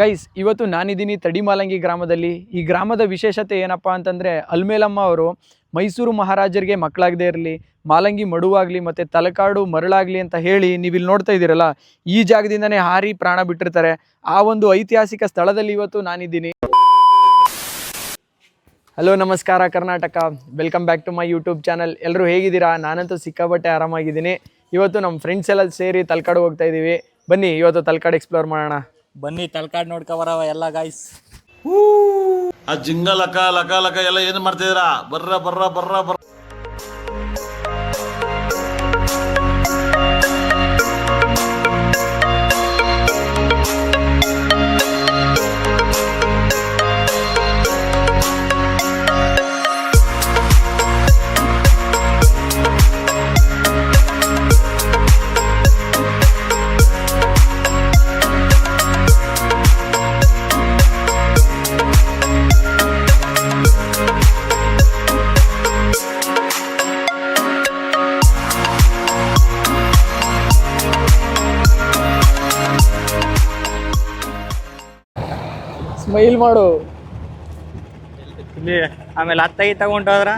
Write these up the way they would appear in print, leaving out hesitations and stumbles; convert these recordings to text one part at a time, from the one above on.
Guys, ಇವತ್ತು ನಾನಿದ್ದೀನಿ ತಡಿಮಾಲಂಗಿ ಗ್ರಾಮದಲ್ಲಿ. ಈ ಗ್ರಾಮದ ವಿಶೇಷತೆ ಏನಪ್ಪ ಅಂತಂದರೆ, ಅಲ್ಮೇಲಮ್ಮ ಅವರು ಮೈಸೂರು ಮಹಾರಾಜರಿಗೆ ಮಕ್ಕಳಾಗದೇ ಇರಲಿ, ಮಾಲಂಗಿ ಮಡುವಾಗಲಿ ಮತ್ತು ತಲಕಾಡು ಮರಳಾಗಲಿ ಅಂತ ಹೇಳಿ ನೀವು ಇಲ್ಲಿ ನೋಡ್ತಾ ಇದ್ದೀರಲ್ಲ, ಈ ಜಾಗದಿಂದನೇ ಹಾರಿ ಪ್ರಾಣ ಬಿಟ್ಟಿರ್ತಾರೆ. ಆ ಒಂದು ಐತಿಹಾಸಿಕ ಸ್ಥಳದಲ್ಲಿ ಇವತ್ತು ನಾನಿದ್ದೀನಿ. ಹಲೋ, ನಮಸ್ಕಾರ Karnataka, welcome back to my YouTube channel. ಎಲ್ಲರೂ ಹೇಗಿದ್ದೀರಾ? ನಾನಂತೂ ಸಿಕ್ಕಾಪಟ್ಟೆ ಆರಾಮಾಗಿದ್ದೀನಿ. ಇವತ್ತು ನಮ್ಮ ಫ್ರೆಂಡ್ಸ್ ಎಲ್ಲ ಸೇರಿ ತಲಕಾಡು ಹೋಗ್ತಾ ಇದ್ದೀವಿ. ಬನ್ನಿ ಇವತ್ತು ತಲಕಾಡು ಎಕ್ಸ್ಪ್ಲೋರ್ ಮಾಡೋಣ. ಬನ್ನಿ ತಲಕಾಡು ನೋಡ್ಕೊಬರವ ಎಲ್ಲ ಗಾಯ್ಸ್. ಆ ಜಿಂಗ ಲಕ ಲಕ ಲಕ ಎಲ್ಲ ಏನು ಮಾಡ್ತಿದ್ದೀರಾ? ಬರ್ರ ಬರ್ರ ಬರ್ರ ಬರ್ರ. ಸ್ಮೈಲ್ ಮಾಡು. ಇಲ್ಲಿ ಆಮೇಲೆ ಅತ್ತಾಗಿ ತಗೊಂಡೋದ್ರ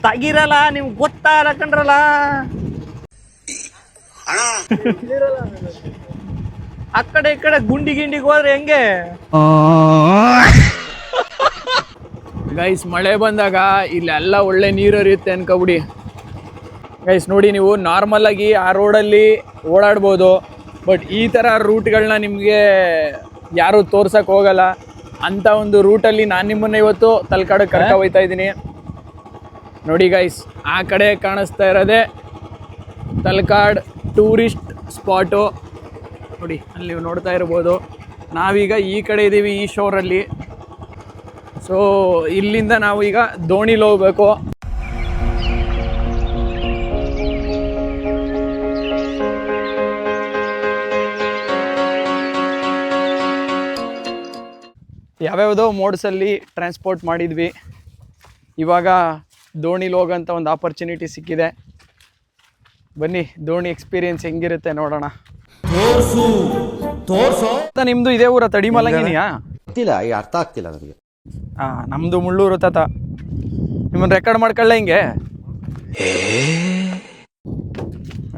ತಗಿರಲ್ಲ, ನಿಮ್ಗೆ ಗೊತ್ತಾಗಲ್ಲ ಕಂಡ್ರಲ್ಲ. ಆ ಕಡೆ ಈ ಕಡೆ ಗುಂಡಿ ಗಿಂಡಿಗೆ ಹೋದ್ರೆ ಹೆಂಗೆ ಗೈಸ್, ಮಳೆ ಬಂದಾಗ ಇಲ್ಲೆಲ್ಲ ಒಳ್ಳೆ ನೀರು ಹರಿಯುತ್ತೆ ಅನ್ಕೊಬಿಡಿ. ಗೈಸ್ ನೋಡಿ, ನೀವು ನಾರ್ಮಲ್ ಆಗಿ ಆ ರೋಡಲ್ಲಿ ಓಡಾಡ್ಬೋದು, ಬಟ್ ಈ ಥರ ರೂಟ್ಗಳನ್ನ ನಿಮಗೆ ಯಾರು ತೋರ್ಸಕ್ಕೆ ಹೋಗಲ್ಲ. ಅಂಥ ಒಂದು ರೂಟಲ್ಲಿ ನಾನು ನಿಮ್ಮನ್ನು ಇವತ್ತು ತಲಕಾಡಿಗೆ ಕರ್ಕೊ ಹೋಗ್ತಾ ಇದ್ದೀನಿ. ನೋಡಿ ಗೈಸ್, ಆ ಕಡೆ ಕಾಣಿಸ್ತಾ ಇರೋದೇ ತಲಕಾಡು ಟೂರಿಸ್ಟ್ ಸ್ಪಾಟು. ನೋಡಿ, ಅಲ್ಲಿ ನೀವು ನೋಡ್ತಾ ಇರ್ಬೋದು. ನಾವೀಗ ಈ ಕಡೆ ಇದ್ದೀವಿ, ಈ ಶೋರಲ್ಲಿ. ಸೊ ಇಲ್ಲಿಂದ ನಾವು ಈಗ ದೋಣಿಲಿ ಹೋಗ್ಬೇಕು. ಯಾವ್ಯಾವುದೋ ಮೋಡ್ಸಲ್ಲಿ ಟ್ರಾನ್ಸ್ಪೋರ್ಟ್ ಮಾಡಿದ್ವಿ. ಇವಾಗ ದೋಣಿಲಿ ಹೋಗೋಂಥ ಒಂದು ಆಪರ್ಚುನಿಟಿ ಸಿಕ್ಕಿದೆ. ಬನ್ನಿ, ದೋಣಿ ಎಕ್ಸ್ಪೀರಿಯನ್ಸ್ ಹೆಂಗಿರುತ್ತೆ ನೋಡೋಣ. ನಿಮ್ಮದು ಇದೇ ಊರ ತಡಿಮಾಲಂಗಿನಿಯಾ? ಗೊತ್ತಿಲ್ಲ, ಅರ್ಥ ಆಗ್ತಿಲ್ಲ ನನಗೆ. ನಮ್ಮದು ಮುಳ್ಳೂರು ತಾತ. ನಿಮ್ಮನ್ನು ರೆಕಾರ್ಡ್ ಮಾಡ್ಕೊಳ್ಳ ಹಿಂಗೆ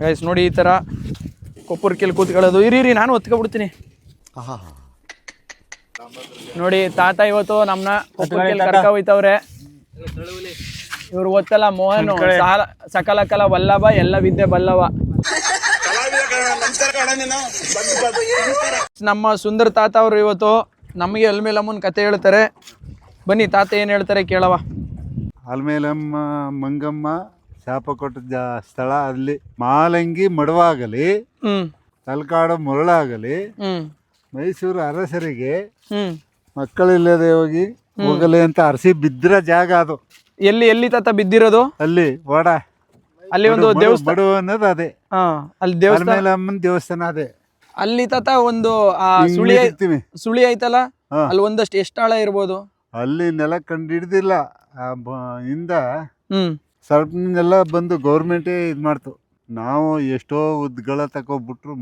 ಗೈಸ್. ನೋಡಿ, ಈ ಥರ ಕೊಪ್ಪರ್ಕೆಲ್ಲಿ ಕೂತ್ಕೊಳ್ಳೋದು. ಇರಿ ನಾನು ಒತ್ಕೊಬಿಡ್ತೀನಿ. ನೋಡಿ, ತಾತ ಇವತ್ತು ನಮ್ಮನ್ನ ಕೊಪ್ಪರ್ಕೆಲ್ಲಿ ಕರ್ಕ ಹೋಯ್ತವ್ರೆ. ಇವ್ರು ಗೊತ್ತಲ್ಲ, ಮೋಹನ್ ಸಕಲ ಕಲ ವಲ್ಲಭ, ಎಲ್ಲ ವಿದ್ಯೆ ಬಲ್ಲವ. ನಮ್ಮ ಸುಂದರ್ ತಾತ ಅವರು ಇವತ್ತು ನಮಗೆ ಅಲ್ಮೇಲಮ್ಮನ ಕತೆ ಹೇಳ್ತಾರೆ. ಬನ್ನಿ, ತಾತ ಏನು ಹೇಳ್ತಾರೆ ಕೇಳವ. ಅಲ್ಮೇಲಮ್ಮ ಮಂಗಮ್ಮ ಶಾಪ ಕೊಟ್ಟ ಸ್ಥಳ. ಅಲ್ಲಿ ಮಾಲಂಗಿ ಮಡುವಾಗಲಿ, ತಲಕಾಡು ಮರಳಾಗಲಿ, ಮೈಸೂರು ಅರಸರಿಗೆ ಮಕ್ಕಳಿಲ್ಲದೆ ಹೋಗಲಿ ಅಂತ ಅರಸಿ ಬಿದ್ದಿರೋ ಜಾಗ ಅದು. ಎಲ್ಲಿ ತಾತ ಬಿದ್ದಿರೋದು? ಅಲ್ಲಿ ಓಡ, ಅಲ್ಲಿ ಒಂದು ದೇವಸ್ಥಾನ ಮಡು ಅನ್ನೋದು ಅದೇ. ಅಲ್ಲಿ ದೇವಸ್ಥಾನ, ಅಲ್ಮೇಲಮ್ಮನ ದೇವಸ್ಥಾನ ಅದೇ. ಅಲ್ಲಿ ತಾತ ಒಂದು ಸುಳಿ ಐತಲ್ಲ, ಅಲ್ಲಿ ಒಂದಷ್ಟು ಎಷ್ಟು ಆಳ ಇರ್ಬೋದು? ಅಲ್ಲಿ ನೆಲ ಕಂಡು ಹಿಡ್ದಿಲ್ಲ, ಇಂದ ಸ್ವಲ್ಪನೆಲ್ಲ ಬಂದು ಗೌರ್ಮೆಂಟೇ ಇದು ಮಾಡ್ತು. ನಾವು ಎಷ್ಟೋ ಉದ್ಗಳ ತಗೊಬಿಟ್ರು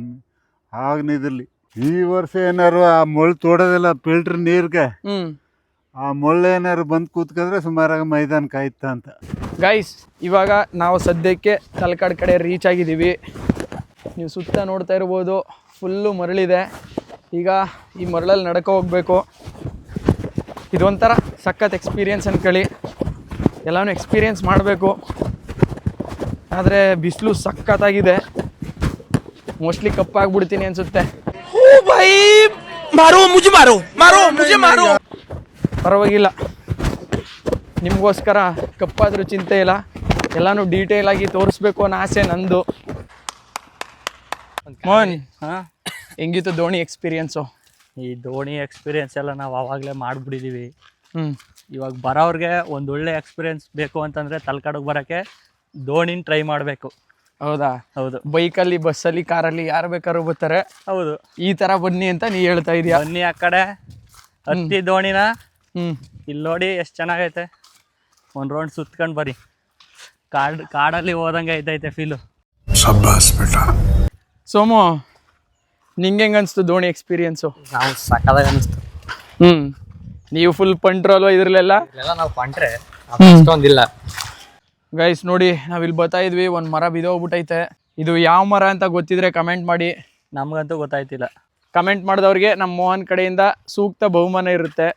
ಆಗನಿದಿರ್ಲಿ. ಈ ವರ್ಷ ಏನಾರು ಆ ಮೊಳ್ಳು ತೋಡೋದಿಲ್ಲ ಫಿಲ್ಟರ್ ನೀರ್ಗೆ, ಆ ಮೊಳ್ಳು ಏನಾರು ಬಂದು ಕೂತ್ಕೊಂಡ್ರೆ ಸುಮಾರಾಗ ಮೈದಾನ ಕಾಯ್ತ ಅಂತ. ಗೈಸ್, ಇವಾಗ ನಾವು ಸದ್ಯಕ್ಕೆ ತಲಕಾಡು ಕಡೆ ರೀಚ್ ಆಗಿದ್ದೀವಿ. ನೀವು ಸುತ್ತ ನೋಡ್ತಾ ಇರ್ಬೋದು, ಫುಲ್ಲು ಮರಳಿದೆ. ಈಗ ಈ ಮರಳಲ್ಲಿ ನಡ್ಕೊ ಹೋಗ್ಬೇಕು. ಇದೊಂಥರ ಸಖತ್ ಎಕ್ಸ್ಪೀರಿಯನ್ಸ್ ಅನ್ಕೊಳ್ಳಿ. ಎಲ್ಲನೂ ಎಕ್ಸ್ಪೀರಿಯನ್ಸ್ ಮಾಡಬೇಕು. ಆದರೆ ಬಿಸಿಲು ಸಖತ್ತಾಗಿದೆ. ಮೋಸ್ಟ್ಲಿ ಕಪ್ಪಾಗ್ಬಿಡ್ತೀನಿ ಅನಿಸುತ್ತೆ. ಪರವಾಗಿಲ್ಲ, ನಿಮಗೋಸ್ಕರ ಕಪ್ಪಾದರೂ ಚಿಂತೆ ಇಲ್ಲ. ಎಲ್ಲನೂ ಡೀಟೇಲ್ ಆಗಿ ತೋರಿಸ್ಬೇಕು ಅನ್ನೋ ಆಸೆ ನಂದು. ಮೋಹನ್, ಹೆಂಗಿತ್ತು ದೋಣಿ ಎಕ್ಸ್ಪೀರಿಯನ್ಸು? ಈ ದೋಣಿ ಎಕ್ಸ್ಪೀರಿಯನ್ಸ್ ಎಲ್ಲ ನಾವು ಆವಾಗಲೇ ಮಾಡಿಬಿಟ್ಟಿದ್ದೀವಿ. ಇವಾಗ ಬರೋವ್ರಿಗೆ ಒಂದು ಒಳ್ಳೆ ಎಕ್ಸ್ಪೀರಿಯನ್ಸ್ ಬೇಕು ಅಂತಂದರೆ ತಲಕಾಡಿಗೆ ಬರೋಕ್ಕೆ ದೋಣಿನ ಟ್ರೈ ಮಾಡಬೇಕು. ಹೌದಾ? ಹೌದು. ಬೈಕಲ್ಲಿ, ಬಸ್ಸಲ್ಲಿ, ಕಾರಲ್ಲಿ ಯಾರು ಬೇಕಾದ್ರೂ ಬರ್ತಾರೆ. ಹೌದು. ಈ ಥರ ಬನ್ನಿ ಅಂತ ನೀ ಹೇಳ್ತಾ ಇದೀಯ. ಬನ್ನಿ ಆ ಕಡೆ ಹತ್ತಿ ದೋಣಿನ. ಇಲ್ಲಿ ನೋಡಿ ಎಷ್ಟು ಚೆನ್ನಾಗೈತೆ. ಒಂದು ರೌಂಡ್ ಸುತ್ಕೊಂಡು ಬರ್ರಿ. ಕಾಡಲ್ಲಿ ಹೋದಂಗೆ ಐತೈತೆ ಫೀಲು. ಸೋಮು, ನಿಂಗೆ ಹೆಂಗೆ ಅನಿಸ್ತು ದೋಣಿ ಎಕ್ಸ್ಪೀರಿಯನ್ಸು? ನಾವು ಸಕ್ಕದಾಗಿ ಅನಿಸ್ತು. ನೀವು ಫುಲ್ ಪಂಟ್ರಲ್ವ ಇದ್ರಲ್ಲೆಲ್ಲ? ಇಲ್ಲೆಲ್ಲ ನಾವು ಪಂಟ್ರೆ ಅಷ್ಟೊಂದಿಲ್ಲ. ಗೈಸ್ ನೋಡಿ, ನಾವಿಲ್ಲಿ ಬರ್ತಾ ಇದ್ವಿ, ಒಂದು ಮರ ಬಿದ್ದೋಗ್ಬಿಟ್ಟೈತೆ. ಇದು ಯಾವ ಮರ ಅಂತ ಗೊತ್ತಿದ್ರೆ ಕಮೆಂಟ್ ಮಾಡಿ. ನಮಗಂತೂ ಗೊತ್ತಾಯ್ತಿಲ್ಲ. ಕಮೆಂಟ್ ಮಾಡಿದವ್ರಿಗೆ ನಮ್ಮ ಮೋಹನ್ ಕಡೆಯಿಂದ ಸೂಕ್ತ ಬಹುಮಾನ ಇರುತ್ತೆ.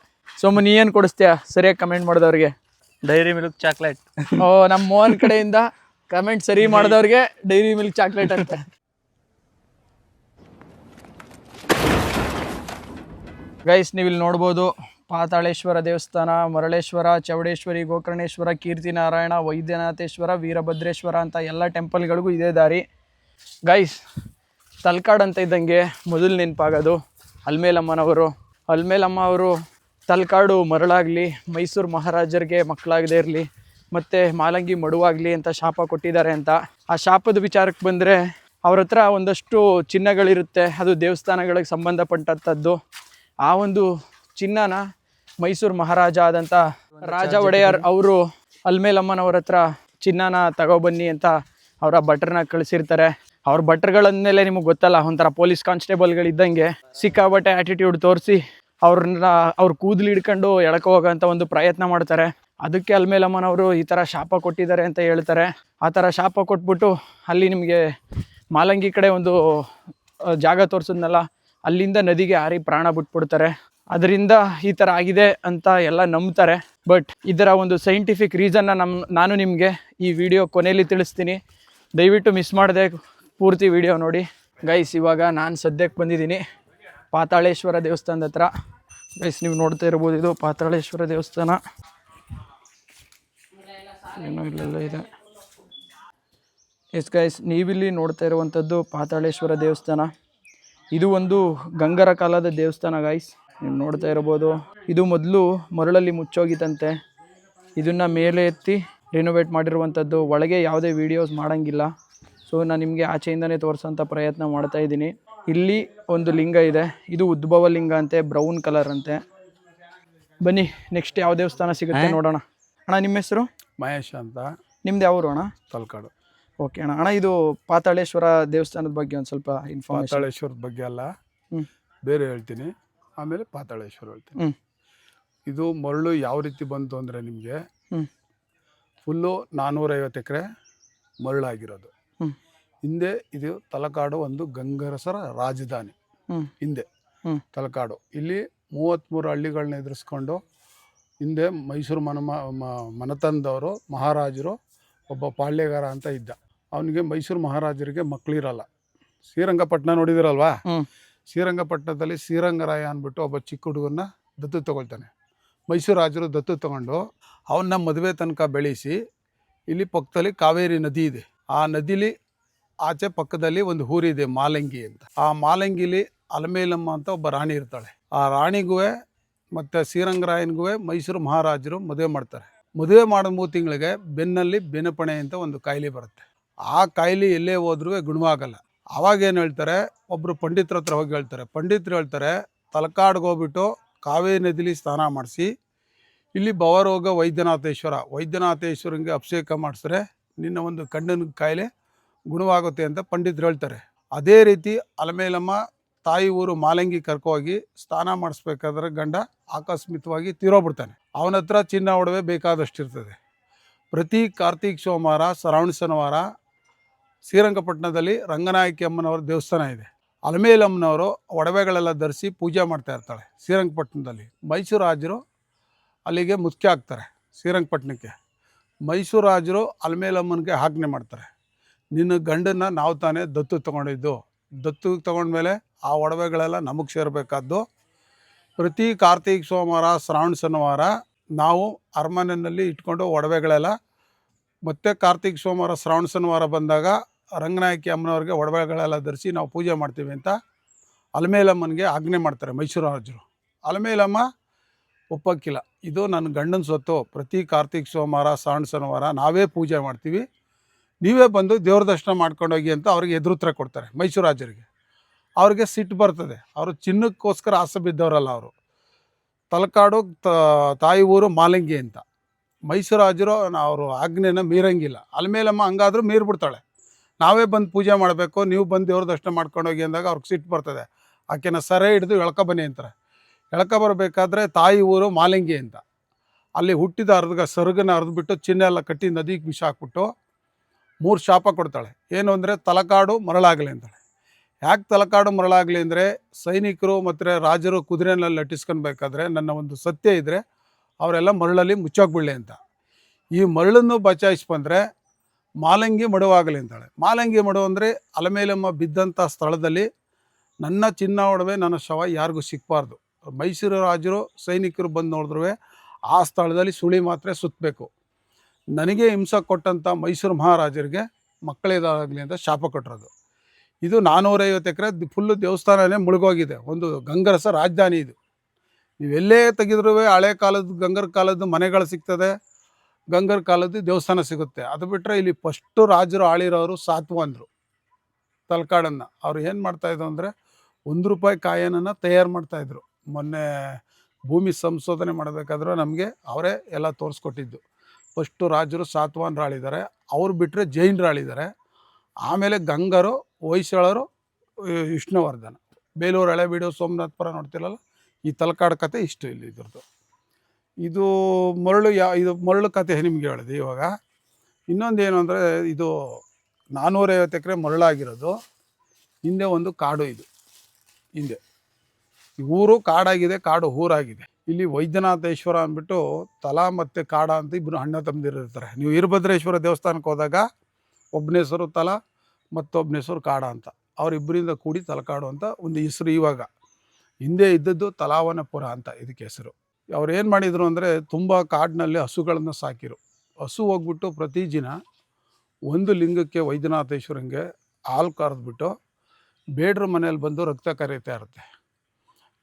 ಸೋಮ ನೀ ಏನು ಕೊಡಿಸ್ತೀಯಾ ಸರಿಯಾಗಿ ಕಮೆಂಟ್ ಮಾಡಿದವ್ರಿಗೆ? Dairy milk chocolate. ನಮ್ಮ ಮೋಹನ್ ಕಡೆಯಿಂದ ಕಮೆಂಟ್ ಸರಿ ಮಾಡಿದವ್ರಿಗೆ ಡೈರಿ ಮಿಲ್ಕ್ ಚಾಕ್ಲೇಟ್ ಅಂತೆ. ಗೈಸ್ ನೀವಿಲ್ಲಿ ನೋಡ್ಬೋದು, ಪಾತಾಳೇಶ್ವರ ದೇವಸ್ಥಾನ, ಮರಳೇಶ್ವರ, ಚೌಡೇಶ್ವರಿ, ಗೋಕರ್ಣೇಶ್ವರ, ಕೀರ್ತಿನಾರಾಯಣ, ವೈದ್ಯನಾಥೇಶ್ವರ, ವೀರಭದ್ರೇಶ್ವರ ಅಂತ ಎಲ್ಲ ಟೆಂಪಲ್ಗಳಿಗೂ ಇದೇ ದಾರಿ. ಗೈಸ್ ತಲಕಾಡು ಅಂತ ಇದ್ದಂಗೆ ಮೊದಲು ನೆನಪಾಗೋದು ಅಲ್ಮೇಲಮ್ಮನವರು. ಅಲ್ಮೇಲಮ್ಮ ಅವರು ತಲಕಾಡು ಮರಳಾಗಲಿ, ಮೈಸೂರು ಮಹಾರಾಜರಿಗೆ ಮಕ್ಕಳಾಗದೇ ಇರಲಿ, ಮತ್ತು ಮಾಲಂಗಿ ಮಡುವಾಗಲಿ ಅಂತ ಶಾಪ ಕೊಟ್ಟಿದ್ದಾರೆ ಅಂತ. ಆ ಶಾಪದ ವಿಚಾರಕ್ಕೆ ಬಂದರೆ ಅವ್ರ ಹತ್ರ ಒಂದಷ್ಟು ಚಿನ್ನಗಳಿರುತ್ತೆ, ಅದು ದೇವಸ್ಥಾನಗಳಿಗೆ ಸಂಬಂಧಪಟ್ಟಂಥದ್ದು. ಆ ಒಂದು ಚಿನ್ನನ ಮೈಸೂರು ಮಹಾರಾಜ ಆದಂಥ ರಾಜ ಒಡೆಯರ್ ಅವರು ಅಲ್ಮೇಲಮ್ಮನವ್ರ ಹತ್ರ ಚಿನ್ನನ ತಗೊಬನ್ನಿ ಅಂತ ಅವರ ಭಟ್ರನ್ನ ಕಳಿಸಿರ್ತಾರೆ. ಅವ್ರ ಭಟ್ರುಗಳನ್ನೆಲ್ಲ ನಿಮಗೆ ಗೊತ್ತಲ್ಲ, ಒಂಥರ ಪೊಲೀಸ್ ಕಾನ್ಸ್ಟೇಬಲ್ಗಳಿದ್ದಂಗೆ ಸಿಕ್ಕಾಬಟ್ಟೆ ಆ್ಯಟಿಟ್ಯೂಡ್ ತೋರಿಸಿ ಅವ್ರ ಕೂದಲು ಹಿಡ್ಕೊಂಡು ಎಳ್ಕೊ ಹೋಗೋಂಥ ಒಂದು ಪ್ರಯತ್ನ ಮಾಡ್ತಾರೆ. ಅದಕ್ಕೆ ಅಲ್ಮೇಲಮ್ಮನವರು ಈ ಥರ ಶಾಪ ಕೊಟ್ಟಿದ್ದಾರೆ ಅಂತ ಹೇಳ್ತಾರೆ. ಆ ಥರ ಶಾಪ ಕೊಟ್ಬಿಟ್ಟು ಅಲ್ಲಿ ನಿಮಗೆ ಮಾಲಂಗಿ ಕಡೆ ಒಂದು ಜಾಗ ತೋರಿಸಿದ್ನಲ್ಲ, ಅಲ್ಲಿಂದ ನದಿಗೆ ಹಾರಿ ಪ್ರಾಣ ಬಿಟ್ಬಿಡ್ತಾರೆ. ಅದರಿಂದ ಈ ಥರ ಆಗಿದೆ ಅಂತ ಎಲ್ಲ ನಂಬ್ತಾರೆ. ಬಟ್ ಇದರ ಒಂದು ಸೈಂಟಿಫಿಕ್ ರೀಸನ್ನ ನಾನು ನಿಮಗೆ ಈ ವಿಡಿಯೋ ಕೊನೆಯಲ್ಲಿ ತಿಳಿಸ್ತೀನಿ. ದಯವಿಟ್ಟು ಮಿಸ್ ಮಾಡದೆ ಪೂರ್ತಿ ವಿಡಿಯೋ ನೋಡಿ. ಗೈಸ್ ಇವಾಗ ನಾನು ಸದ್ಯಕ್ಕೆ ಬಂದಿದ್ದೀನಿ ಪಾತಾಳೇಶ್ವರ ದೇವಸ್ಥಾನದ ಹತ್ರ. ಗೈಸ್ ನೀವು ನೋಡ್ತಾ ಇರ್ಬೋದು, ಇದು ಪಾತಾಳೇಶ್ವರ ದೇವಸ್ಥಾನ. ಏನೋ ಇಲ್ಲೆಲ್ಲ ಇದೆ. ಎಸ್ ಗೈಸ್, ನೀವಿಲ್ಲಿ ನೋಡ್ತಾ ಇರುವಂಥದ್ದು ಪಾತಾಳೇಶ್ವರ ದೇವಸ್ಥಾನ. ಇದು ಒಂದು ಗಂಗರ ಕಾಲದ ದೇವಸ್ಥಾನ ಗೈಸ್. ನೀವು ನೋಡ್ತಾ ಇರ್ಬೋದು, ಇದು ಮೊದಲು ಮರಳಲ್ಲಿ ಮುಚ್ಚೋಗಿತ್ತಂತೆ. ಇದನ್ನು ಮೇಲೆ ಎತ್ತಿ ರಿನೋವೇಟ್ ಮಾಡಿರುವಂಥದ್ದು. ಒಳಗೆ ಯಾವುದೇ ವೀಡಿಯೋಸ್ ಮಾಡೋಂಗಿಲ್ಲ. ಸೊ ನಾನು ನಿಮಗೆ ಆಚೆಯಿಂದನೇ ತೋರಿಸೋಂಥ ಪ್ರಯತ್ನ ಮಾಡ್ತಾ ಇದ್ದೀನಿ. ಇಲ್ಲಿ ಒಂದು ಲಿಂಗ ಇದೆ, ಇದು ಉದ್ಭವ ಲಿಂಗ ಅಂತೆ, ಬ್ರೌನ್ ಕಲರ್ ಅಂತೆ. ಬನ್ನಿ ನೆಕ್ಸ್ಟ್ ಯಾವ ದೇವಸ್ಥಾನ ಸಿಗುತ್ತೆ ನೋಡೋಣ. ಅಣ್ಣ ನಿಮ್ಮ ಹೆಸರು? ಮಹೇಶ್ ಅಂತ. ನಿಮ್ದು ಯಾವ ಊರು ಅಣ್ಣ? ತಲಕಾಡು. ಓಕೆ ಅಣ್ಣ. ಅಣ್ಣ ಇದು ಪಾತಾಳೇಶ್ವರ ದೇವಸ್ಥಾನದ ಬಗ್ಗೆ ಒಂದು ಸ್ವಲ್ಪ ಇನ್ಫಾರ್ಮೇಷನ್. ಪಾತಾಳೇಶ್ವರದ ಬಗ್ಗೆ ಅಲ್ಲ, ಬೇರೆ ಹೇಳ್ತೀನಿ, ಆಮೇಲೆ ಪಾತಾಳೇಶ್ವರ ಹೇಳ್ತೀನಿ. ಇದು ಮರಳು ಯಾವ ರೀತಿ ಬಂತು ಅಂದರೆ ನಿಮಗೆ ಫುಲ್ಲು 450 ಎಕರೆ ಮರಳಾಗಿರೋದು. ಹಿಂದೆ ಇದು ತಲಕಾಡು ಒಂದು ಗಂಗರಸರ ರಾಜಧಾನಿ. ಹಿಂದೆ ತಲಕಾಡು ಇಲ್ಲಿ 33 ಹಳ್ಳಿಗಳನ್ನ ಎದುರಿಸ್ಕೊಂಡು ಹಿಂದೆ ಮೈಸೂರು ಮನೆತನದವರು ಮಹಾರಾಜರು ಒಬ್ಬ ಪಾಳ್ಯಗಾರ ಅಂತ ಇದ್ದ. ಅವನಿಗೆ ಮೈಸೂರು ಮಹಾರಾಜರಿಗೆ ಮಕ್ಕಳಿರಲ್ಲ. ಶ್ರೀರಂಗಪಟ್ಟಣ ನೋಡಿದಿರಲ್ವಾ? ಶ್ರೀರಂಗಪಟ್ಟಣದಲ್ಲಿ ಶ್ರೀರಂಗರಾಯ ಅಂದ್ಬಿಟ್ಟು ಒಬ್ಬ ಚಿಕ್ಕ ಹುಡುಗನ್ನ ದತ್ತು ತಗೊಳ್ತಾನೆ. ಮೈಸೂರು ರಾಜರು ದತ್ತು ತಗೊಂಡು ಅವನ್ನ ಮದುವೆ ತನಕ ಬೆಳೆಸಿ, ಇಲ್ಲಿ ಪಕ್ಕದಲ್ಲಿ ಕಾವೇರಿ ನದಿ ಇದೆ. ಆ ನದಿಲಿ ಆಚೆ ಪಕ್ಕದಲ್ಲಿ ಒಂದು ಊರಿದೆ ಮಾಲಂಗಿ ಅಂತ. ಆ ಮಾಲಂಗಿಲಿ ಅಲಮೇಲಮ್ಮ ಅಂತ ಒಬ್ಬ ರಾಣಿ ಇರ್ತಾಳೆ. ಆ ರಾಣಿಗೂ ಮತ್ತು ಶ್ರೀರಂಗರಾಯನಿಗೂ ಮೈಸೂರು ಮಹಾರಾಜರು ಮದುವೆ ಮಾಡ್ತಾರೆ. ಮದುವೆ ಮಾಡೋ 3 ತಿಂಗಳಿಗೆ ಬೆನ್ನಲ್ಲಿ ಬೆನಪಣೆ ಅಂತ ಒಂದು ಕಾಯಿಲೆ ಬರುತ್ತೆ. ಆ ಕಾಯಿಲೆ ಎಲ್ಲೇ ಹೋದ್ರೂ ಗುಣವಾಗಲ್ಲ. ಅವಾಗೇನು ಹೇಳ್ತಾರೆ, ಒಬ್ಬರು ಪಂಡಿತರ ಹತ್ರ ಹೋಗಿ ಹೇಳ್ತಾರೆ. ಪಂಡಿತರು ಹೇಳ್ತಾರೆ, ತಲಕಾಡ್ಗೆ ಹೋಗ್ಬಿಟ್ಟು ಕಾವೇರಿ ನದಿಲಿ ಸ್ನಾನ ಮಾಡಿಸಿ ಇಲ್ಲಿ ಭವರೋಗ ವೈದ್ಯನಾಥೇಶ್ವರಂಗೆ ಅಭಿಷೇಕ ಮಾಡಿಸಿದ್ರೆ ನಿನ್ನ ಒಂದು ಕಣ್ಣಿನ ಕಾಯಿಲೆ ಗುಣವಾಗುತ್ತೆ ಅಂತ ಪಂಡಿತರು ಹೇಳ್ತಾರೆ. ಅದೇ ರೀತಿ ಅಲಮೇಲಮ್ಮ ತಾಯಿ ಊರು ಮಾಲಂಗಿ ಕರ್ಕೋಗಿ ಸ್ನಾನ ಮಾಡಿಸ್ಬೇಕಾದ್ರೆ ಗಂಡ ಆಕಸ್ಮಿಕವಾಗಿ ತೀರೋಗ್ಬಿಡ್ತಾನೆ. ಅವನ ಹತ್ರ ಚಿನ್ನ ಒಡವೆ ಬೇಕಾದಷ್ಟಿರ್ತದೆ. ಪ್ರತಿ ಕಾರ್ತಿಕ್ ಸೋಮವಾರ, ಶ್ರಾವಣ ಶನಿವಾರ ಶ್ರೀರಂಗಪಟ್ಟಣದಲ್ಲಿ ರಂಗನಾಯಕಿ ಅಮ್ಮನವರ ದೇವಸ್ಥಾನ ಇದೆ. ಅಲಮೇಲಮ್ಮನವರು ಒಡವೆಗಳೆಲ್ಲ ಧರಿಸಿ ಪೂಜೆ ಮಾಡ್ತಾ ಇರ್ತಾಳೆ ಶ್ರೀರಂಗಪಟ್ಟಣದಲ್ಲಿ. ಮೈಸೂರು ರಾಜರು ಅಲ್ಲಿಗೆ ಮುಖ್ಯ ಆಗ್ತಾರೆ ಶ್ರೀರಂಗಪಟ್ಟಣಕ್ಕೆ. ಮೈಸೂರು ರಾಜರು ಅಲಮೇಲಮ್ಮನಿಗೆ ಆಜ್ಞೆ ಮಾಡ್ತಾರೆ, ನಿನ್ನ ಗಂಡನ್ನು ನಾವು ತಾನೇ ದತ್ತು ತೊಗೊಂಡಿದ್ದು. ದತ್ತು ತೊಗೊಂಡ್ಮೇಲೆ ಆ ಒಡವೆಗಳೆಲ್ಲ ನಮಗೆ ಸೇರಬೇಕಾದ್ದು. ಪ್ರತಿ ಕಾರ್ತಿಕ್ ಸೋಮವಾರ, ಶ್ರಾವಣ ಶನಿವಾರ ನಾವು ಅರಮನೆಯಲ್ಲಿ ಇಟ್ಕೊಂಡು ಒಡವೆಗಳೆಲ್ಲ, ಮತ್ತು ಕಾರ್ತಿಕ್ ಸೋಮವಾರ, ಶ್ರಾವಣ ಶನಿವಾರ ಬಂದಾಗ ರಂಗನಾಯಕಿ ಅಮ್ಮನವ್ರಿಗೆ ಒಡವೆಗಳೆಲ್ಲ ಧರಿಸಿ ನಾವು ಪೂಜೆ ಮಾಡ್ತೀವಿ ಅಂತ ಅಲಮೇಲಮ್ಮನಿಗೆ ಆಜ್ಞೆ ಮಾಡ್ತಾರೆ ಮೈಸೂರು ರಾಜರು. ಅಲಮೇಲಮ್ಮ ಒಪ್ಪಕ್ಕಿಲ್ಲ, ಇದು ನನ್ನ ಗಂಡನ ಸೊತ್ತು, ಪ್ರತಿ ಕಾರ್ತಿಕ್ ಸೋಮವಾರ, ಶ್ರಾವಣ ಶನಿವಾರ ನಾವೇ ಪೂಜೆ ಮಾಡ್ತೀವಿ, ನೀವೇ ಬಂದು ದೇವ್ರ ದರ್ಶನ ಮಾಡ್ಕೊಂಡೋಗಿ ಅಂತ ಅವ್ರಿಗೆ ಎದುರುತ್ತರ ಕೊಡ್ತಾರೆ ಮೈಸೂರು ರಾಜರಿಗೆ. ಅವ್ರಿಗೆ ಸಿಟ್ಟು ಬರ್ತದೆ. ಅವರು ಚಿನ್ನಕ್ಕೋಸ್ಕರ ಆಸೆ ಬಿದ್ದವರಲ್ಲ. ಅವರು ತಲಕಾಡು ತಾಯಿ ಊರು ಮಾಲಂಗಿ ಅಂತ. ಮೈಸೂರು ರಾಜರು ಅವರು ಆಜ್ಞೆನ ಮೀರಂಗಿಲ್ಲ. ಅಲಮೇಲಮ್ಮ ಹಂಗಾದ್ರೂ ಮೀರ್ಬಿಡ್ತಾಳೆ. ನಾವೇ ಬಂದು ಪೂಜೆ ಮಾಡಬೇಕು, ನೀವು ಬಂದು ದೇವ್ರ ದರ್ಶನ ಮಾಡ್ಕೊಂಡು ಹೋಗಿ ಅಂದಾಗ ಅವ್ರಿಗೆ ಸಿಟ್ಟು ಬರ್ತದೆ. ಆಕೆನ ಸೆರೆ ಹಿಡಿದು ಎಳ್ಕೊ ಬನ್ನಿ ಅಂತಾರೆ. ಎಳ್ಕೊ ಬರಬೇಕಾದ್ರೆ ತಾಯಿ ಊರು ಮಾಲಿಂಗಿ ಅಂತ, ಅಲ್ಲಿ ಹುಟ್ಟಿದ ಸೆರಗನ್ನ ಅರ್ದ್ಬಿಟ್ಟು ಚಿನ್ನ ಎಲ್ಲ ಕಟ್ಟಿ ನದಿಗೆ ವಿಷ ಹಾಕ್ಬಿಟ್ಟು 3 ಶಾಪ ಕೊಡ್ತಾಳೆ. ಏನು ಅಂದರೆ ತಲಕಾಡು ಮರಳಾಗಲಿ ಅಂತಾಳೆ. ಯಾಕೆ ತಲಕಾಡು ಮರಳಾಗಲಿ ಅಂದರೆ ಸೈನಿಕರು ಮತ್ತು ರಾಜರು ಕುದುರೆನಲ್ಲಿ ಲಟ್ಟಿಸ್ಕೊಳ್ಬೇಕಾದ್ರೆ ನನ್ನ ಒಂದು ಸತ್ಯ ಇದ್ದರೆ ಅವರೆಲ್ಲ ಮರಳಲ್ಲಿ ಮುಚ್ಚೋಗ್ಬಿಡಲಿ ಅಂತ. ಈ ಮರಳನ್ನು ಬಚಾಯಿಸಿ ಬಂದರೆ ಮಾಲಂಗಿ ಮಡುವಾಗಲಿ ಅಂತಾಳೆ. ಮಾಲಂಗಿ ಮಡು ಅಂದರೆ ಅಲಮೇಲಮ್ಮ ಬಿದ್ದಂಥ ಸ್ಥಳದಲ್ಲಿ ನನ್ನ ಚಿನ್ನ ಒಡವೆ ನನ್ನ ಶವ ಯಾರಿಗೂ ಸಿಕ್ಕಬಾರ್ದು. ಮೈಸೂರು ರಾಜರು ಸೈನಿಕರು ಬಂದು ನೋಡಿದ್ರೂ ಆ ಸ್ಥಳದಲ್ಲಿ ಸುಳಿ ಮಾತ್ರ ಸುತ್ತಬೇಕು. ನನಗೆ ಹಿಂಸೆ ಕೊಟ್ಟಂಥ ಮೈಸೂರು ಮಹಾರಾಜರಿಗೆ ಮಕ್ಕಳಿದಾಗಲಿ ಅಂತ ಶಾಪ ಕೊಟ್ಟಿರೋದು. ಇದು 450 ಎಕರೆ ಫುಲ್ಲು ದೇವಸ್ಥಾನನೇ ಮುಳುಗೋಗಿದೆ. ಒಂದು ಗಂಗರಸ ರಾಜಧಾನಿ ಇದು. ನೀವೆಲ್ಲೇ ತೆಗೆದ್ರೂ ಹಳೆ ಕಾಲದ ಗಂಗರ ಕಾಲದ್ದು ಮನೆಗಳು ಸಿಗ್ತದೆ, ಗಂಗರ ಕಾಲದ್ದು ದೇವಸ್ಥಾನ ಸಿಗುತ್ತೆ. ಅದು ಬಿಟ್ಟರೆ ಇಲ್ಲಿ ಫಸ್ಟು ರಾಜರು ಆಳಿರೋರು ಸಾತ್ವಾನ್ರು ತಲಕಾಡನ್ನು. ಅವ್ರು ಏನು ಮಾಡ್ತಾಯಿದ್ರು ಅಂದರೆ ₹1 ಕಾಯಿನನ್ನು ತಯಾರು ಮಾಡ್ತಾಯಿದ್ರು. ಮೊನ್ನೆ ಭೂಮಿ ಸಂಶೋಧನೆ ಮಾಡಬೇಕಾದ್ರೂ ನಮಗೆ ಅವರೇ ಎಲ್ಲ ತೋರಿಸ್ಕೊಟ್ಟಿದ್ದು. ಫಸ್ಟು ರಾಜರು ಸಾತ್ವಾನ್ರು ಆಳಿದ್ದಾರೆ, ಅವ್ರು ಬಿಟ್ಟರೆ ಜೈನರು ಆಳಿದ್ದಾರೆ. ಆಮೇಲೆ ಗಂಗರು, ಹೊಯ್ಸಳರು, ವಿಷ್ಣುವರ್ಧನ. ಬೇಲೂರು, ಹಳೆಬೀಡು, ಸೋಮನಾಥಪುರ ನೋಡ್ತಿರಲ್ಲ, ಈ ತಲಕಾಡು ಕತೆ ಇಷ್ಟು ಇಲ್ಲಿ ಇದ್ರದ್ದು. ಇದು ಇದು ಮರಳು ಕತೆ ನಿಮಗೆ ಹೇಳಿದೆ. ಇವಾಗ ಇನ್ನೊಂದೇನು ಅಂದರೆ ಇದು 450 ಎಕರೆ ಮರಳಾಗಿರೋದು. ಹಿಂದೆ ಒಂದು ಕಾಡು, ಇದು ಹಿಂದೆ ಈ ಊರು ಕಾಡಾಗಿದೆ, ಕಾಡು ಊರಾಗಿದೆ. ಇಲ್ಲಿ ವೈದ್ಯನಾಥೇಶ್ವರ ಅಂದ್ಬಿಟ್ಟು ತಲಾ ಮತ್ತು ಕಾಡ ಅಂತ ಇಬ್ಬರು ಅಣ್ಣ ತಮ್ಮದಿರಿರ್ತಾರೆ. ನೀವು ವೀರಭದ್ರೇಶ್ವರ ದೇವಸ್ಥಾನಕ್ಕೆ ಹೋದಾಗ ಒಬ್ಬನ ಹೆಸರು ತಲಾ ಮತ್ತೊಬ್ಬನ ಹೆಸರು ಕಾಡ ಅಂತ, ಅವರಿಬ್ಬರಿಂದ ಕೂಡಿ ತಲಕಾಡು ಅಂತ ಒಂದು ಹೆಸರು. ಇವಾಗ ಹಿಂದೆ ಇದ್ದದ್ದು ತಲಾವನಪುರ ಅಂತ ಇದಕ್ಕೆ ಹೆಸರು. ಅವ್ರು ಏನು ಮಾಡಿದರು ಅಂದರೆ ತುಂಬ ಕಾಡಿನಲ್ಲಿ ಹಸುಗಳನ್ನು ಸಾಕಿರು. ಹಸು ಹೋಗ್ಬಿಟ್ಟು ಪ್ರತಿದಿನ ಒಂದು ಲಿಂಗಕ್ಕೆ ವೈದ್ಯನಾಥೇಶ್ವರಂಗೆ ಹಾಲು ಕರೆದ್ಬಿಟ್ಟು ಬೇಡ್ರ ಮನೇಲಿ ಬಂದು ರಕ್ತ ಕರೀತಾ ಇರುತ್ತೆ.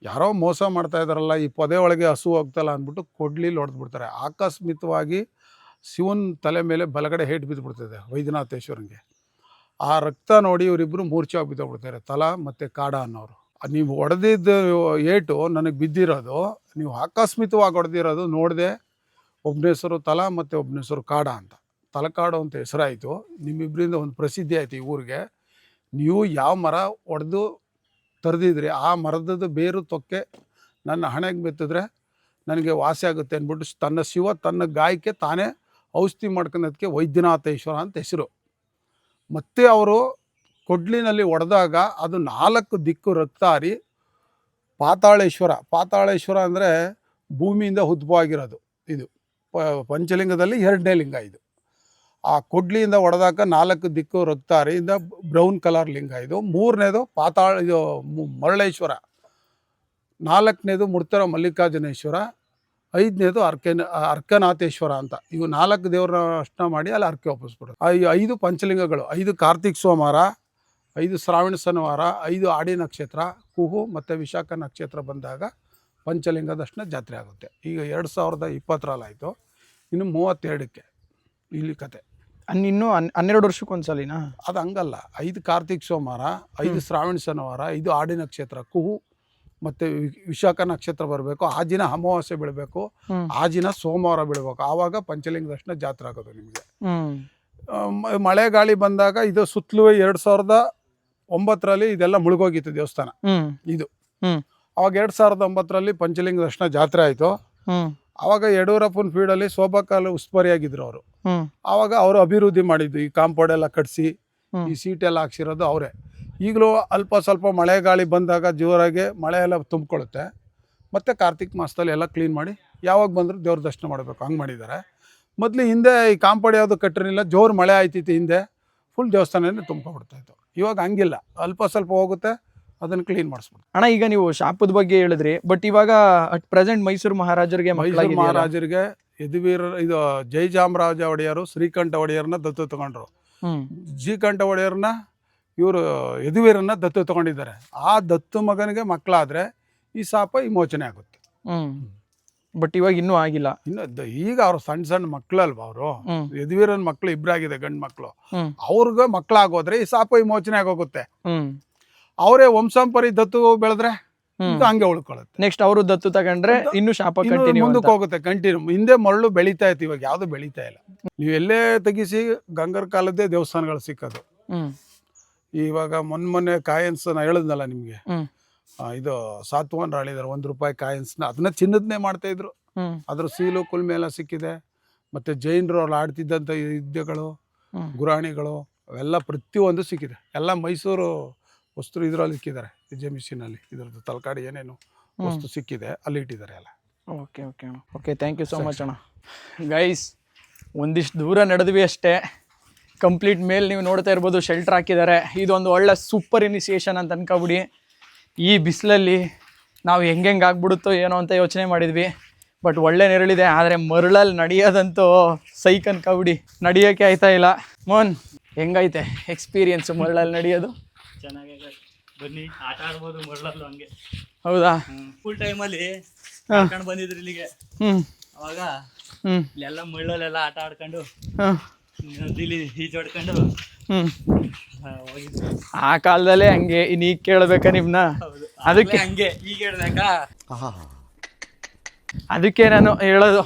ಯಾರೋ ಮೋಸ ಮಾಡ್ತಾ ಇದ್ದಾರಲ್ಲ, ಈ ಪೊದೆ ಒಳಗೆ ಹಸು ಹೋಗ್ತಲ್ಲ ಅಂದ್ಬಿಟ್ಟು ಕೊಡ್ಲಿಲ್ಲಿ ಹೊಡೆದ್ಬಿಡ್ತಾರೆ. ಆಕಸ್ಮಿಕವಾಗಿ ಶಿವನ ತಲೆ ಮೇಲೆ ಬಲಗಡೆ ಹೇಟ್ ಬಿದ್ದುಬಿಡ್ತದೆ ವೈದ್ಯನಾಥೇಶ್ವರಂಗೆ. ಆ ರಕ್ತ ನೋಡಿ ಇವರಿಬ್ಬರು ಮೂರ್ಛೆ ಬಿದ್ದೋಗ್ಬಿಡ್ತಾರೆ, ತಲಾ ಮತ್ತು ಕಾಡ ಅನ್ನೋರು. ನೀವು ಹೊಡೆದಿದ್ದ ಏಟು ನನಗೆ ಬಿದ್ದಿರೋದು, ನೀವು ಆಕಸ್ಮಿಕವಾಗಿ ಹೊಡೆದಿರೋದು ನೋಡಿದೆ. ಒಬ್ಬನ ಹೆಸರು ತಲಾ ಮತ್ತು ಒಬ್ಬನ ಹೆಸರು ಕಾಡ ಅಂತ, ತಲಕಾಡು ಅಂತ ಹೆಸರಾಯಿತು. ನಿಮ್ಮಿಬ್ಬರಿಂದ ಒಂದು ಪ್ರಸಿದ್ಧಿ ಆಯಿತು ಈ ಊರಿಗೆ. ನೀವು ಯಾವ ಮರ ಹೊಡೆದು ತರದಿದ್ರಿ ಆ ಮರದದ್ದು ಬೇರು ತೊಕ್ಕೆ ನನ್ನ ಹಣೆಗೆ ಬೆತ್ತಿದ್ರೆ ನನಗೆ ವಾಸಿ ಆಗುತ್ತೆ ಅಂದ್ಬಿಟ್ಟು ತನ್ನ ಶಿವ ತನ್ನ ಗಾಯಕ್ಕೆ ತಾನೇ ಔಷಧಿ ಮಾಡ್ಕೊಳ್ಳೋದಕ್ಕೆ ವೈದ್ಯನಾಥೇಶ್ವರ ಅಂತ ಹೆಸರು. ಮತ್ತು ಅವರು ಕೊಡ್ಲಿನಲ್ಲಿ ಹೊಡೆದಾಗ ಅದು 4 ದಿಕ್ಕು ರಕ್ತ ಹಾರಿ ಪಾತಾಳೇಶ್ವರ ಅಂದರೆ ಭೂಮಿಯಿಂದ ಉದ್ಭವ ಆಗಿರೋದು. ಇದು ಪಂಚಲಿಂಗದಲ್ಲಿ 2ನೇ ಲಿಂಗ ಇದು. ಆ ಕೊಡ್ಲಿಯಿಂದ ಹೊಡೆದಾಗ 4 ದಿಕ್ಕು ರಕ್ತ ಹಾರಿಯಿಂದ ಬ್ರೌನ್ ಕಲರ್ ಲಿಂಗ ಇದು. 3ನೇದು ಇದು ಮರಳೇಶ್ವರ, 4ನೇದು ಮುಡ್ತರ ಮಲ್ಲಿಕಾರ್ಜುನೇಶ್ವರ, 5ನೇದು ಅರ್ಕನಾಥೇಶ್ವರ ಅಂತ. ಇವು 4 ದೇವ್ರನ್ನ ಅರ್ಚನೆ ಮಾಡಿ ಅಲ್ಲಿ ಅರ್ಕೆ ಒಪ್ಪಿಸ್ಬಿಡೋದು. 5 ಪಂಚಲಿಂಗಗಳು, 5 ಕಾರ್ತಿಕ್ ಸೋಮವಾರ, 5 ಶ್ರಾವಣ ಶನಿವಾರ, 5 ಆಡಿ ನಕ್ಷತ್ರ, ಕುಹು ಮತ್ತು ವಿಶಾಖ ನಕ್ಷತ್ರ ಬಂದಾಗ ಪಂಚಲಿಂಗ ದರ್ಶನ ಜಾತ್ರೆ ಆಗುತ್ತೆ. ಈಗ 2020 ಆಯಿತು, ಇನ್ನು 32ಕ್ಕೆ ಇಲ್ಲಿ ಕತೆ. ಇನ್ನೂ 12 ವರ್ಷಕ್ಕೊಂದ್ಸಲಿನಾ? ಅದು ಹಂಗಲ್ಲ. 5 ಕಾರ್ತಿಕ್ ಸೋಮವಾರ, 5 ಶ್ರಾವಣ ಶನಿವಾರ, 5 ಆಡಿ ನಕ್ಷತ್ರ, ಕುಹು ಮತ್ತು ವಿಶಾಖ ನಕ್ಷತ್ರ ಬರಬೇಕು. ಆ ದಿನ ಅಮಾವಾಸ್ಯೆ ಬೀಳಬೇಕು, ಆ ದಿನ ಸೋಮವಾರ ಬೀಳಬೇಕು. ಆವಾಗ ಪಂಚಲಿಂಗ ದರ್ಶನ ಜಾತ್ರೆ ಆಗೋದು ನಿಮಗೆ. ಮಳೆ ಗಾಳಿ ಬಂದಾಗ ಇದು ಸುತ್ತಲೂ 2009 ಇದೆಲ್ಲ ಮುಳುಗೋಗಿತ್ತು ದೇವಸ್ಥಾನ ಇದು. ಅವಾಗ 2009 ಪಂಚಲಿಂಗ ದರ್ಶನ ಜಾತ್ರೆ ಆಯಿತು. ಆವಾಗ ಯಡಿಯೂರಪ್ಪನ ಫೀಲ್ಡಲ್ಲಿ ಶೋಭಾಕಾಲ ಉಸ್ತುವಾರಿಯಾಗಿದ್ರು ಅವರು. ಆವಾಗ ಅವರು ಅಭಿವೃದ್ಧಿ ಮಾಡಿದ್ದು, ಈ ಕಾಂಪೌಂಡ್ ಎಲ್ಲ ಕಟ್ಟಿಸಿ ಈ ಸೀಟೆಲ್ಲ ಹಾಕ್ಸಿರೋದು ಅವರೇ. ಈಗಲೂ ಅಲ್ಪ ಸ್ವಲ್ಪ ಮಳೆ ಗಾಳಿ ಬಂದಾಗ ಜೋರಾಗಿ ಮಳೆ ಎಲ್ಲ ತುಂಬಿಕೊಳ್ಳುತ್ತೆ. ಮತ್ತು ಕಾರ್ತಿಕ್ ಮಾಸದಲ್ಲಿ ಎಲ್ಲ ಕ್ಲೀನ್ ಮಾಡಿ ಯಾವಾಗ ಬಂದರೂ ದೇವ್ರ ದರ್ಶನ ಮಾಡಬೇಕು, ಹಂಗೆ ಮಾಡಿದ್ದಾರೆ. ಮೊದಲು ಹಿಂದೆ ಈ ಕಾಂಪೌಂಡ್ ಯಾವುದು ಕಟ್ಟಿರಲಿಲ್ಲ, ಜೋರು ಮಳೆ ಆಯ್ತಿತ್ತು ಹಿಂದೆ, ಫುಲ್ ದೇವಸ್ಥಾನನೇ ತುಂಬ್ಕೊಬಿಡ್ತಾಯಿತ್ತು. ಇವಾಗ ಹಂಗಿಲ್ಲ, ಅಲ್ಪ ಸ್ವಲ್ಪ ಹೋಗುತ್ತೆ, ಅದನ್ನು ಕ್ಲೀನ್ ಮಾಡಿಸ್ಬಿಡ್ತು. ಅಣ್ಣ, ಈಗ ನೀವು ಶಾಪದ ಬಗ್ಗೆ ಹೇಳಿದ್ರಿ, ಬಟ್ ಇವಾಗ ಅಟ್ ಪ್ರೆಸೆಂಟ್ ಮೈಸೂರು ಮಹಾರಾಜರಿಗೆ ಯದುವೀರ ಇದು ಜಯಚಾಮರಾಜ ಒಡೆಯರು ಶ್ರೀಕಂಠ ಒಡೆಯರನ್ನ ದತ್ತು ತಗೊಂಡ್ರು. ಶ್ರೀಕಂಠ ಒಡೆಯರನ್ನ ಇವರು ಯದುವೀರನ್ನ ದತ್ತು ತಗೊಂಡಿದ್ದಾರೆ. ಆ ದತ್ತು ಮಗನಿಗೆ ಮಕ್ಕಳಾದ್ರೆ ಈ ಶಾಪ ವಿಮೋಚನೆ ಆಗುತ್ತೆ. ಬಟ್ ಇವಾಗ ಇನ್ನೂ ಆಗಿಲ್ಲ. ಇನ್ನು ಈಗ ಅವ್ರು ಸಣ್ಣ ಮಕ್ಕಳಲ್ವ, ಅವರು ಯದುವೀರನ ಮಕ್ಕಳು ಇಬ್ಬರಾಗಿದೆ, ಗಂಡು ಮಕ್ಕಳು. ಅವ್ರಿಗೆ ಮಕ್ಕಳಾಗೋದ್ರೆ ಈ ಶಾಪ ವಿಮೋಚನೆ ಆಗೋಗುತ್ತೆ. ಅವರೇ ವಂಶಾಂಪರಿ ದತ್ತು ಬೆಳೆದ್ರೆ ಹಂಗೆ ಉಳ್ಕೊಳ್ಳುತ್ತೆ. ನೆಕ್ಸ್ಟ್ ಅವರು ದತ್ತು ತಗೊಂಡ್ರೆ ಇನ್ನು ಶಾಪ ಕಂಟಿನ್ಯೂ ಮುಂದಕ್ಕೆ ಹೋಗುತ್ತೆ, ಕಂಟಿನ್ಯೂ. ಹಿಂದೆ ಮರಳು ಬೆಳೀತಾ ಇತ್ತು, ಇವಾಗ ಯಾವುದು ಬೆಳೀತಾ ಇಲ್ಲ. ನೀವು ಎಲ್ಲೇ ತೆಗಿಸಿ ಗಂಗರ ಕಾಲದ್ದೇ ದೇವಸ್ಥಾನಗಳು ಸಿಕ್ಕೋದು. ಇವಾಗ ಮೊನ್ನೆ ಕಾಯಿನ್ಸ್ ನಾ ಹೇಳಿದ್ನಲ್ಲ ನಿಮಗೆ, ಹ್ಮ್ ಇದು ಸಾತ್ವಾನ್ ರಾಳಿದಾರೆ ₹1 ಕಾಯಿನ್ಸ್ನ, ಅದನ್ನ ಚಿನ್ನದನ್ನೇ ಮಾಡ್ತಾ ಇದ್ರು. ಅದ್ರ ಸೀಲು ಕುಲ್ಮೆ ಎಲ್ಲ ಸಿಕ್ಕಿದೆ. ಮತ್ತೆ ಜೈನರು ಅಲ್ಲಿ ಆಡ್ತಿದ್ದಂಥ ಯುದ್ಧಗಳು, ಗುರಾಣಿಗಳು ಅವೆಲ್ಲ ಪ್ರತಿಯೊಂದು ಸಿಕ್ಕಿದೆ. ಎಲ್ಲ ಮೈಸೂರು ವಸ್ತು ಇದರಲ್ಲಿ ಇಕ್ಕಿದ್ದಾರೆ, ಎಕ್ಸಿಬಿಷನಲ್ಲಿ. ಇದ್ರದ್ದು ತಲಕಾಡು ಏನೇನು ವಸ್ತು ಸಿಕ್ಕಿದೆ ಅಲ್ಲಿ ಇಟ್ಟಿದ್ದಾರೆ ಎಲ್ಲ. Okay okay okay, thank you so much ಅಣ್ಣ. ಗೈಸ್, ಒಂದಿಷ್ಟು ದೂರ ನಡೆದ್ವಿ ಅಷ್ಟೇ. ಕಂಪ್ಲೀಟ್ ಮೇಲೆ ನೀವು ನೋಡ್ತಾ ಇರ್ಬೋದು ಶೆಲ್ಟರ್ ಹಾಕಿದ್ದಾರೆ. ಇದೊಂದು ಒಳ್ಳೆ ಸೂಪರ್ ಇನಿಷಿಯೇಷನ್ ಅಂತ ಅನ್ಕೊಬಿಡಿ. ಈ ಬಿಸಿಲಲ್ಲಿ ನಾವು ಹೆಂಗೆ ಆಗ್ಬಿಡುತ್ತೋ ಏನೋ ಅಂತ ಯೋಚನೆ ಮಾಡಿದ್ವಿ. ಬಟ್ ಒಳ್ಳೆ ನೆರಳಿದೆ. ಆದರೆ ಮರಳಲ್ಲಿ ನಡೆಯೋದಂತೂ ಸೈಕ್ ಅನ್ಕೊಬಿಡಿ, ನಡೆಯೋಕ್ಕೆ ಆಯ್ತಾ ಇಲ್ಲ. ಮೋಹನ್, ಹೆಂಗೈತೆ ಎಕ್ಸ್ಪೀರಿಯನ್ಸು ಮರಳಲ್ಲಿ ನಡೆಯೋದು? ಚೆನ್ನಾಗಿದೆ, ಬನ್ನಿ ಆಟ ಆಡ್ಬೋದು ಮರಳಲ್ಲೂ ಹಂಗೆ. ಹೌದಾ? ಫುಲ್ ಟೈಮಲ್ಲಿ ಆಡ್ಕೊಂಡು ಬಂದಿದ್ರು ಇಲ್ಲಿಗೆ. ಅವಾಗ ಇಲ್ಲೆಲ್ಲ ಮರಳಲ್ಲೆಲ್ಲ ಆಟ ಆಡ್ಕೊಂಡು ನದಿಲಿ ಈಜಾಡ್ಕೊಂಡು ಹೋಗಿದ್ವಿ. ಆ ಕಾಲದಲ್ಲೇ ಹಂಗೆ. ಇನ್ನು ಈಗ ಕೇಳ್ಬೇಕಾ ನಿಮ್ನ? ಅದಕ್ಕೆ ಹಂಗೆ ಈಗ ಹೇಳ್ಬೇಕಾ? ಅದಕ್ಕೆ ನಾನು ಹೇಳೋದು,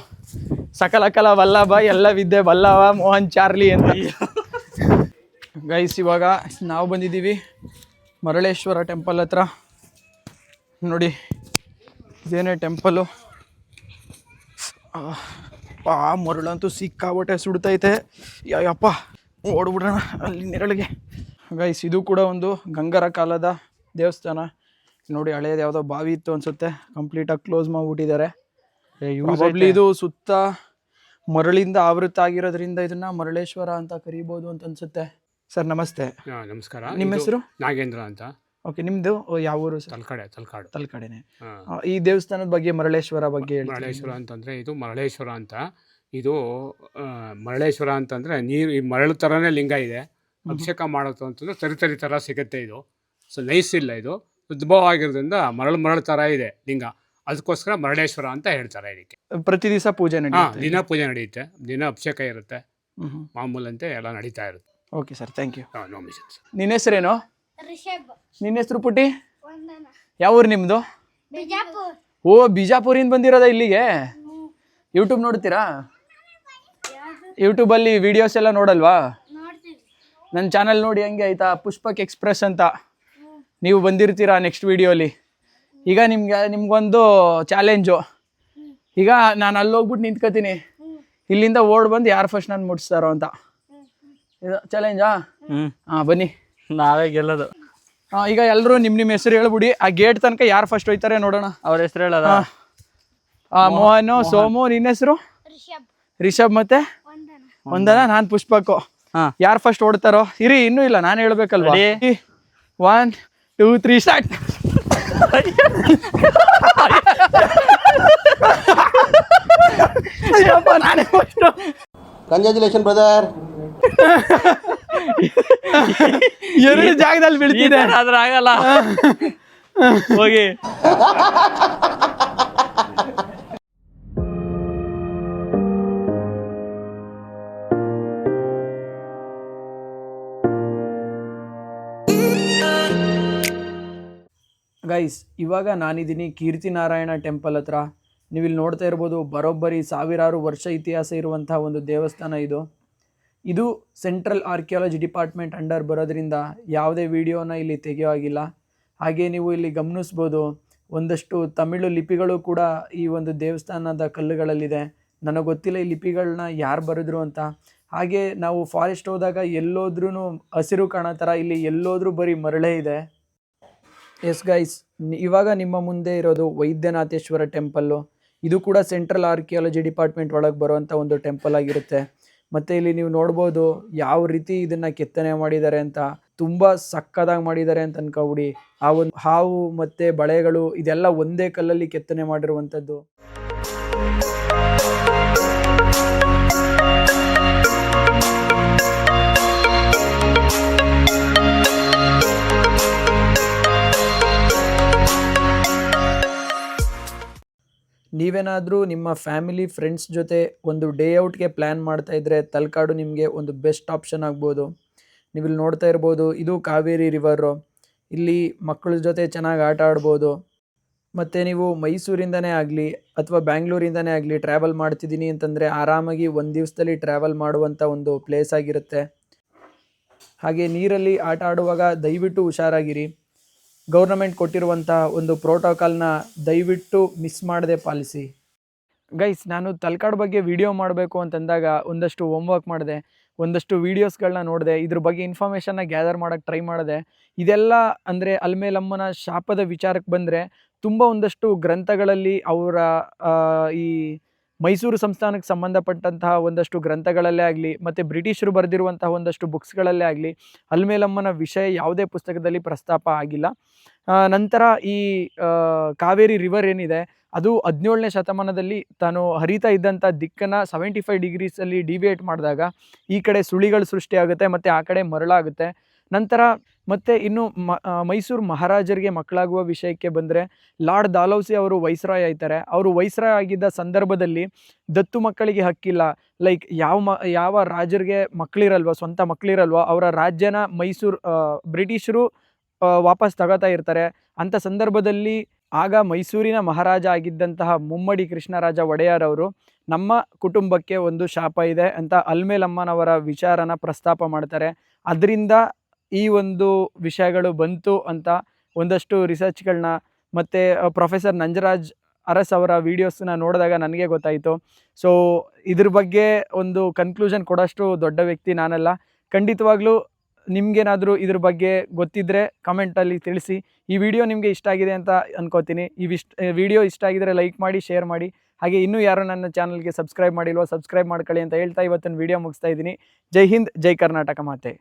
ಸಕಲ ಕಲ ವಲ್ಲಭ, ಎಲ್ಲ ವಿದ್ಯೆ ಬಲ್ಲವ ಮೋಹನ್ ಚಾರ್ಲಿ ಅಂತ. ಗೈಸ್, ಇವಾಗ ನಾವು ಬಂದಿದ್ದೀವಿ ಮರಳೇಶ್ವರ ಟೆಂಪಲ್ ಹತ್ರ. ನೋಡಿ, ಇದೇನೇ ಟೆಂಪಲ್ಲು. ಮರಳಂತೂ ಸಿಕ್ಕಾಬಟ್ಟೆ ಸುಡ್ತೈತೆ. ಯಪ್ಪ, ಓಡ್ಬಿಡೋಣ ಅಲ್ಲಿ ನೆರಳಿಗೆ. ಗೈಸ್, ಇದು ಕೂಡ ಒಂದು ಗಂಗರ ಕಾಲದ ದೇವಸ್ಥಾನ. ನೋಡಿ, ಹಳೇದು ಯಾವುದೋ ಬಾವಿ ಇತ್ತು ಅನ್ಸುತ್ತೆ, ಕಂಪ್ಲೀಟಾಗಿ ಕ್ಲೋಸ್ ಮಾಡಿಬಿಟ್ಟಿದ್ದಾರೆ. ಪ್ರಾಬಬ್ಲಿ ಇದು ಸುತ್ತ ಮರಳಿಂದ ಆವೃತ ಆಗಿರೋದ್ರಿಂದ ಇದನ್ನ ಮರಳೇಶ್ವರ ಅಂತ ಕರೀಬೋದು ಅಂತ ಅನ್ಸುತ್ತೆ. ಸರ್ ನಮಸ್ತೆ. ನಮಸ್ಕಾರ. ನಿಮ್ಮ ಹೆಸರು? ನಾಗೇಂದ್ರ ಅಂತ. ಓಕೆ, ನಿಮ್ದು ಯಾವ ಊರು ಸರ್? ತಲಕಾಡೆನೆ. ಈ ದೇವಸ್ಥಾನದ ಬಗ್ಗೆ, ಮರಳೇಶ್ವರ ಬಗ್ಗೆ ಹೇಳಿ. ಮರಳೇಶ್ವರ ಅಂತಂದ್ರೆ ಇದು ಮರಳೇಶ್ವರ ಅಂತ. ಇದು ಮರಳೇಶ್ವರ ಅಂತಂದ್ರೆ ನೀರು, ಈ ಮರಳು ಥರನೇ ಲಿಂಗ ಇದೆ. ಅಭಿಷೇಕ ಮಾಡೋದು ಅಂತಂದ್ರೆ ತರಿ ಥರ ಸಿಗುತ್ತೆ. ಇದು ಸೊ ನೈಸ್ ಇಲ್ಲ, ಇದು ಉದ್ಭವ ಆಗಿರೋದ್ರಿಂದ ಮರಳು ಥರ ಇದೆ ಲಿಂಗ. ಅದಕ್ಕೋಸ್ಕರ ಮರಳೇಶ್ವರ ಅಂತ ಹೇಳ್ತಾರೆ ಇದಕ್ಕೆ. ಪ್ರತಿ ದಿವಸ ಪೂಜೆ ನಡೆಯುತ್ತೆ? ದಿನ ಪೂಜೆ ನಡೆಯುತ್ತೆ, ದಿನ ಅಭಿಷೇಕ ಇರುತ್ತೆ, ಮಾಮೂಲಂತೆ ಎಲ್ಲ ನಡೀತಾ ಇರುತ್ತೆ. Okay sir, thank you. No missions. ನಿನ್ನ ಹೆಸರೇನು? ನಿನ್ನ ಹೆಸರು ಪುಟ್ಟಿ? ಯಾವ ಊರು ನಿಮ್ಮದು? ಓ, ಬಿಜಾಪುರಿಂದ ಬಂದಿರೋದ ಇಲ್ಲಿಗೆ? ಯೂಟ್ಯೂಬ್ ನೋಡ್ತೀರಾ? ಯೂಟ್ಯೂಬಲ್ಲಿ ವಿಡಿಯೋಸ್ ಎಲ್ಲ ನೋಡಲ್ವಾ? ನನ್ನ ಚಾನಲ್ ನೋಡಿ ಹಂಗೆ ಆಯ್ತಾ, ಪುಷ್ಪಕ್ ಎಕ್ಸ್ಪ್ರೆಸ್ ಅಂತ. ನೀವು ಬಂದಿರ್ತೀರಾ ನೆಕ್ಸ್ಟ್ ವಿಡಿಯೋಲಿ. ಈಗ ನಿಮ್ಗೊಂದು ಚಾಲೆಂಜು. ಈಗ ನಾನು ಅಲ್ಲಿ ಹೋಗ್ಬಿಟ್ಟು ನಿಂತ್ಕೋತೀನಿ, ಇಲ್ಲಿಂದ ಓಡ್ ಬಂದು ಯಾರು ಫಸ್ಟ್ ನಾನು ಮುಟ್ಸ್ತಾರೋ ಅಂತ. ಇದು ಚಾಲೆಂಜಾ? ಹಾಂ, ಬನ್ನಿ, ನಾವೇ ಗೆಲ್ಲೋದು. ಈಗ ಎಲ್ಲರೂ ನಿಮ್ಮ ಹೆಸರು ಹೇಳ್ಬಿಡಿ. ಆ ಗೇಟ್ ತನಕ ಯಾರು ಫಸ್ಟ್ ಹೋಯ್ತಾರೆ ನೋಡೋಣ. ಅವ್ರ ಹೆಸರು ಹೇಳೋದ? ಮೋಹನ್, ಸೋಮು. ನಿನ್ನ ಹೆಸರು? ರಿಷಬ್. ಮತ್ತೆ ವಂದನ. ನಾನು ಪುಷ್ಪಕ್ಕು. ಯಾರು ಫಸ್ಟ್ ಓಡ್ತಾರೋ? ಇರಿ, ಇನ್ನೂ ಇಲ್ಲ, ನಾನು ಹೇಳ್ಬೇಕಲ್ವಾ? 1 2 3 ಸ್ಟಾರ್ಟ್. ನಾನೇ ಫಸ್ಟ್. Congratulation brother. ಎರಡು ಜಾಗದಲ್ಲಿ ಬೀಳ್ತಿದೆ, ಆದ್ರೆ ಆಗಲ್ಲ. ಹೋಗಿ. ಗೈಸ್, ಇವಾಗ ನಾನಿದ್ದೀನಿ ಕೀರ್ತಿನಾರಾಯಣ ಟೆಂಪಲ್ ಹತ್ರ. ನೀವು ಇಲ್ಲಿ ನೋಡ್ತಾ ಇರ್ಬೋದು, ಬರೋಬ್ಬರಿ ಸಾವಿರಾರು ವರ್ಷ ಇತಿಹಾಸ ಇರುವಂಥ ಒಂದು ದೇವಸ್ಥಾನ ಇದು. ಇದು ಸೆಂಟ್ರಲ್ ಆರ್ಕಿಯಾಲಜಿ ಡಿಪಾರ್ಟ್ಮೆಂಟ್ ಅಂಡರ್ ಬರೋದ್ರಿಂದ ಯಾವುದೇ ವಿಡಿಯೋನ ಇಲ್ಲಿ ತೆಗೆಯೋ ಆಗಿಲ್ಲ. ಹಾಗೆ ನೀವು ಇಲ್ಲಿ ಗಮನಿಸ್ಬೋದು, ಒಂದಷ್ಟು ತಮಿಳು ಲಿಪಿಗಳು ಕೂಡ ಈ ಒಂದು ದೇವಸ್ಥಾನದ ಕಲ್ಲುಗಳಲ್ಲಿದೆ. ನನಗೆ ಗೊತ್ತಿಲ್ಲ ಈ ಲಿಪಿಗಳನ್ನ ಯಾರು ಬರೆದ್ರು ಅಂತ. ಹಾಗೆ ನಾವು ಫಾರೆಸ್ಟ್ ಹೋದಾಗ ಎಲ್ಲೋದ್ರೂ ಹಸಿರು ಕಾಣೋ ಥರ ಇಲ್ಲಿ ಎಲ್ಲೋದ್ರೂ ಬರೀ ಮರಳೇ ಇದೆ. ಎಸ್ ಗೈಸ್, ಇವಾಗ ನಿಮ್ಮ ಮುಂದೆ ಇರೋದು ವೈದ್ಯನಾಥೇಶ್ವರ ಟೆಂಪಲ್ಲು. ಇದು ಕೂಡ ಸೆಂಟ್ರಲ್ ಆರ್ಕಿಯಾಲಜಿ ಡಿಪಾರ್ಟ್ಮೆಂಟ್ ಒಳಗೆ ಬರುವಂಥ ಒಂದು ಟೆಂಪಲ್ ಆಗಿರುತ್ತೆ. ಮತ್ತು ಇಲ್ಲಿ ನೀವು ನೋಡ್ಬೋದು ಯಾವ ರೀತಿ ಇದನ್ನು ಕೆತ್ತನೆ ಮಾಡಿದ್ದಾರೆ ಅಂತ. ತುಂಬ ಸಕ್ಕದಾಗಿ ಮಾಡಿದ್ದಾರೆ ಅಂತ ಅನ್ಕೊಬಿಡಿ. ಆ ಒಂದು ಹಾವು ಮತ್ತು ಬಳೆಗಳು ಇದೆಲ್ಲ ಒಂದೇ ಕಲ್ಲಲ್ಲಿ ಕೆತ್ತನೆ ಮಾಡಿರುವಂಥದ್ದು. ನೀವೇನಾದರೂ ನಿಮ್ಮ ಫ್ಯಾಮಿಲಿ ಫ್ರೆಂಡ್ಸ್ ಜೊತೆ ಒಂದು ಡೇ ಔಟ್ಗೆ ಪ್ಲ್ಯಾನ್ ಮಾಡ್ತಾಯಿದ್ರೆ ತಲಕಾಡು ನಿಮಗೆ ಒಂದು ಬೆಸ್ಟ್ ಆಪ್ಷನ್ ಆಗ್ಬೋದು. ನೀವು ಇಲ್ಲಿ ನೋಡ್ತಾ ಇರ್ಬೋದು, ಇದು ಕಾವೇರಿ ರಿವರು. ಇಲ್ಲಿ ಮಕ್ಕಳ ಜೊತೆ ಚೆನ್ನಾಗಿ ಆಟ ಆಡ್ಬೋದು. ಮತ್ತು ನೀವು ಮೈಸೂರಿಂದನೇ ಆಗಲಿ ಅಥವಾ ಬ್ಯಾಂಗ್ಳೂರಿಂದನೇ ಆಗಲಿ ಟ್ರಾವೆಲ್ ಮಾಡ್ತಿದ್ದೀನಿ ಅಂತಂದರೆ ಆರಾಮಾಗಿ ಒಂದು ದಿವಸದಲ್ಲಿ ಟ್ರಾವೆಲ್ ಮಾಡುವಂಥ ಒಂದು ಪ್ಲೇಸ್ ಆಗಿರುತ್ತೆ. ಹಾಗೆ ನೀರಲ್ಲಿ ಆಟ ಆಡುವಾಗ ದಯವಿಟ್ಟು ಹುಷಾರಾಗಿರಿ. ಗೌರ್ನಮೆಂಟ್ ಕೊಟ್ಟಿರುವಂಥ ಒಂದು ಪ್ರೋಟೋಕಾಲ್ನ ದಯವಿಟ್ಟು ಮಿಸ್ ಮಾಡದೆ ಪಾಲಿಸಿ. ಗೈಸ್, ನಾನು ತಲಕಾಡು ಬಗ್ಗೆ ವಿಡಿಯೋ ಮಾಡಬೇಕು ಅಂತಂದಾಗ ಒಂದಷ್ಟು ಹೋಮ್ವರ್ಕ್ ಮಾಡಿದೆ, ಒಂದಷ್ಟು ವೀಡಿಯೋಸ್ಗಳನ್ನ ನೋಡಿದೆ, ಇದ್ರ ಬಗ್ಗೆ ಇನ್ಫಾರ್ಮೇಷನ್ನ ಗ್ಯಾದರ್ ಮಾಡೋಕ್ಕೆ ಟ್ರೈ ಮಾಡಿದೆ. ಇದೆಲ್ಲ ಅಂದರೆ ಅಲ್ಮೇಲಮ್ಮನ ಶಾಪದ ವಿಚಾರಕ್ಕೆ ಬಂದರೆ ತುಂಬ ಒಂದಷ್ಟು ಗ್ರಂಥಗಳಲ್ಲಿ ಅವರ ಈ ಮೈಸೂರು ಸಂಸ್ಥಾನಕ್ಕೆ ಸಂಬಂಧಪಟ್ಟಂತಹ ಒಂದಷ್ಟು ಗ್ರಂಥಗಳಲ್ಲೇ ಆಗಲಿ ಮತ್ತು ಬ್ರಿಟಿಷರು ಬರೆದಿರುವಂತಹ ಒಂದಷ್ಟು ಬುಕ್ಸ್ಗಳಲ್ಲೇ ಆಗಲಿ ಅಲ್ಮೇಲಮ್ಮನ ವಿಷಯ ಯಾವುದೇ ಪುಸ್ತಕದಲ್ಲಿ ಪ್ರಸ್ತಾಪ ಆಗಿಲ್ಲ. ನಂತರ ಈ ಕಾವೇರಿ ರಿವರ್ ಏನಿದೆ ಅದು 17ನೇ ಶತಮಾನದಲ್ಲಿ ತಾನು ಹರಿತಾ ಇದ್ದಂಥ ದಿಕ್ಕನ್ನು 75 ಡಿಗ್ರೀಸಲ್ಲಿ ಡಿವಿಯೇಟ್ ಮಾಡಿದಾಗ ಈ ಕಡೆ ಸುಳಿಗಳು ಸೃಷ್ಟಿಯಾಗುತ್ತೆ ಮತ್ತು ಆ ಕಡೆ ಮರಳಾಗುತ್ತೆ. ನಂತರ ಮತ್ತು ಇನ್ನು ಮೈಸೂರು ಮಹಾರಾಜರಿಗೆ ಮಕ್ಕಳಾಗುವ ವಿಷಯಕ್ಕೆ ಬಂದರೆ ಲಾರ್ಡ್ ಡಾಲೌಸಿ ಅವರು ವೈಸ್ರಾಯ್ ಆಯ್ತಾರೆ. ಅವರು ವೈಸ್ರಾಯ್ ಆಗಿದ್ದ ಸಂದರ್ಭದಲ್ಲಿ ದತ್ತು ಮಕ್ಕಳಿಗೆ ಹಕ್ಕಿಲ್ಲ. ಲೈಕ್ ಯಾವ ರಾಜರಿಗೆ ಮಕ್ಕಳಿರಲ್ವ, ಸ್ವಂತ ಮಕ್ಕಳಿರಲ್ವ, ಅವರ ರಾಜ್ಯನ ಬ್ರಿಟಿಷರು ವಾಪಸ್ ತಗೋತಾ ಇರ್ತಾರೆ. ಅಂಥ ಸಂದರ್ಭದಲ್ಲಿ ಆಗ ಮೈಸೂರಿನ ಮಹಾರಾಜ ಆಗಿದ್ದಂತಹ ಮುಮ್ಮಡಿ ಕೃಷ್ಣರಾಜ ಒಡೆಯರ್ ಅವರು ನಮ್ಮ ಕುಟುಂಬಕ್ಕೆ ಒಂದು ಶಾಪ ಇದೆ ಅಂತ ಅಲ್ಮೇಲಮ್ಮನವರ ವಿಚಾರನ ಪ್ರಸ್ತಾಪ ಮಾಡ್ತಾರೆ. ಅದರಿಂದ ಈ ಒಂದು ವಿಷಯಗಳು ಬಂತು ಅಂತ ಒಂದಷ್ಟು ರಿಸರ್ಚ್ಗಳನ್ನ ಮತ್ತು ಪ್ರೊಫೆಸರ್ ನಂಜರಾಜ್ ಅರಸ್ ಅವರ ವೀಡಿಯೋಸ್ನ ನೋಡಿದಾಗ ನನಗೆ ಗೊತ್ತಾಯಿತು. ಸೊ ಇದ್ರ ಬಗ್ಗೆ ಒಂದು ಕನ್ಕ್ಲೂಷನ್ ಕೊಡೋಷ್ಟು ದೊಡ್ಡ ವ್ಯಕ್ತಿ ನಾನಲ್ಲ. ಖಂಡಿತವಾಗ್ಲೂ ನಿಮಗೇನಾದರೂ ಇದ್ರ ಬಗ್ಗೆ ಗೊತ್ತಿದ್ದರೆ ಕಮೆಂಟಲ್ಲಿ ತಿಳಿಸಿ. ಈ ವಿಡಿಯೋ ನಿಮಗೆ ಇಷ್ಟ ಆಗಿದೆ ಅಂತ ಅನ್ಕೋತೀನಿ. ವಿಡಿಯೋ ಇಷ್ಟ ಆಗಿದರೆ ಲೈಕ್ ಮಾಡಿ, ಶೇರ್ ಮಾಡಿ. ಹಾಗೆ ಇನ್ನೂ ಯಾರು ನನ್ನ ಚಾನಲ್ಗೆ ಸಬ್ಸ್ಕ್ರೈಬ್ ಮಾಡಿಲ್ವೋ ಸಬ್ಸ್ಕ್ರೈಬ್ ಮಾಡ್ಕೊಳ್ಳಿ ಅಂತ ಹೇಳ್ತಾ ಇವತ್ತಿನ ವಿಡಿಯೋ ಮುಗಿಸ್ತಾ ಇದ್ದೀನಿ. ಜೈ ಹಿಂದ್, ಜೈ ಕರ್ನಾಟಕ ಮಾತೆ.